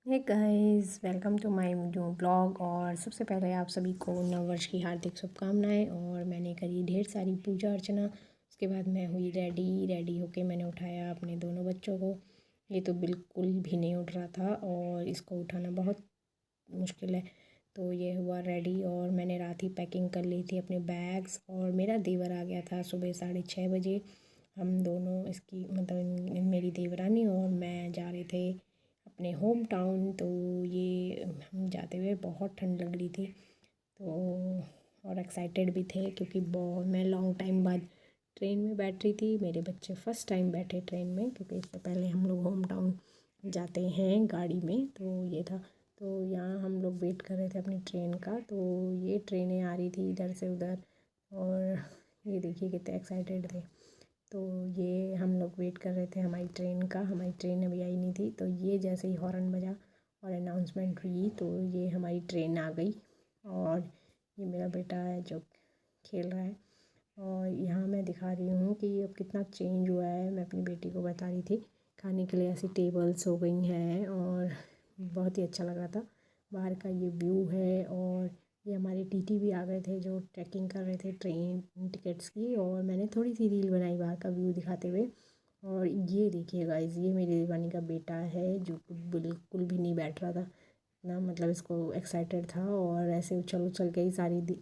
Hey guys, welcome to my new blog. और सबसे पहले आप सभी को नववर्ष की हार्दिक शुभकामनाएं। और मैंने करी ढेर सारी पूजा अर्चना। उसके बाद मैं हुई रेडी होके मैंने उठाया अपने दोनों बच्चों को। ये तो बिल्कुल भी नहीं उठ रहा था और इसको उठाना बहुत मुश्किल है। तो ये हुआ रेडी और मैंने रात ही पैकिंग कर ली थी अपने बैग्स। और मेरा देवर आ गया था सुबह 6:30 बजे। हम दोनों इसकी मतलब मेरी देवरानी और मैं जा रहे थे अपने होम टाउन। तो ये हम जाते हुए बहुत ठंड लग रही थी तो और एक्साइटेड भी थे क्योंकि बहुत मैं लॉन्ग टाइम बाद ट्रेन में बैठ रही थी। मेरे बच्चे फ़र्स्ट टाइम बैठे ट्रेन में क्योंकि इससे पहले हम लोग होम टाउन जाते हैं गाड़ी में। तो ये था। तो यहाँ हम लोग वेट कर रहे थे अपनी ट्रेन का। तो ये ट्रेनें आ रही थी इधर से उधर और ये देखिए कितने एक्साइटेड थे। तो ये हम लोग वेट कर रहे थे हमारी ट्रेन का। हमारी ट्रेन अभी आई नहीं थी। तो ये जैसे ही हॉर्न बजा और अनाउंसमेंट हुई तो ये हमारी ट्रेन आ गई। और ये मेरा बेटा है जो खेल रहा है। और यहाँ मैं दिखा रही हूँ कि अब कितना चेंज हुआ है। मैं अपनी बेटी को बता रही थी खाने के लिए ऐसी टेबल्स हो गई हैं और बहुत ही अच्छा लग रहा था। बाहर का ये व्यू है। और ये हमारे टीटी भी आ गए थे जो ट्रैकिंग कर रहे थे ट्रेन टिकट्स की। और मैंने थोड़ी सी रील बनाई बाहर का व्यू दिखाते हुए। और ये देखिए गाइस, ये मेरी देवानी का बेटा है जो बिल्कुल भी नहीं बैठ रहा था ना, मतलब इसको एक्साइटेड था और ऐसे उछल उछल के ही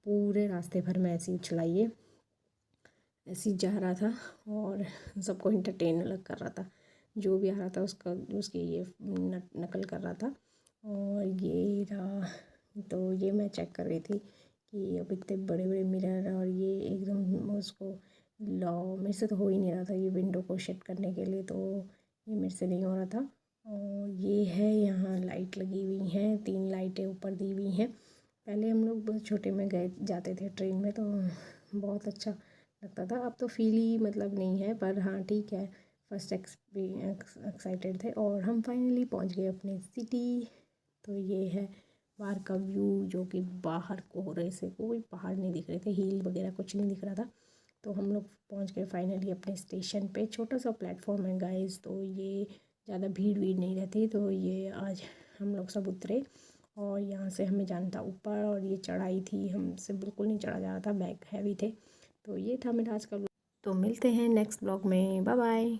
पूरे रास्ते भर में ऐसे ही उछलाइए ऐसे ही जा रहा था और सबको इंटरटेन अलग कर रहा था। जो भी आ रहा था उसका उसकी ये नकल कर रहा था। और ये रहा। तो ये मैं चेक कर रही थी कि अब इतने बड़े बड़े मिरर और ये एकदम उसको लॉ मेरे से तो हो ही नहीं रहा था ये विंडो को शिफ्ट करने के लिए। तो ये मेरे से नहीं हो रहा था। और ये है यहाँ लाइट लगी हुई हैं, 3 लाइटें ऊपर दी हुई हैं। पहले हम लोग बहुत छोटे में गए जाते थे ट्रेन में तो बहुत अच्छा लगता था। अब तो फील ही मतलब नहीं है, पर हाँ ठीक है। फर्स्ट एक्साइटेड थे और हम फाइनली पहुंच गए अपने सिटी। तो ये है बाहर का व्यू जो कि बाहर कोहरे से कोई पहाड़ नहीं दिख रहे थे, हिल वगैरह कुछ नहीं दिख रहा था। तो हम लोग पहुंच गए फाइनली अपने स्टेशन पे। छोटा सा प्लेटफॉर्म है गाइस, तो ये ज़्यादा भीड़ नहीं रहती। तो ये आज हम लोग सब उतरे और यहाँ से हमें जाना था ऊपर और ये चढ़ाई थी, हमसे बिल्कुल नहीं चढ़ा जा रहा था, बैग हैवी थे। तो ये था मेरा आज का ब्लॉग। तो मिलते हैं नेक्स्ट ब्लॉग में। Bye bye.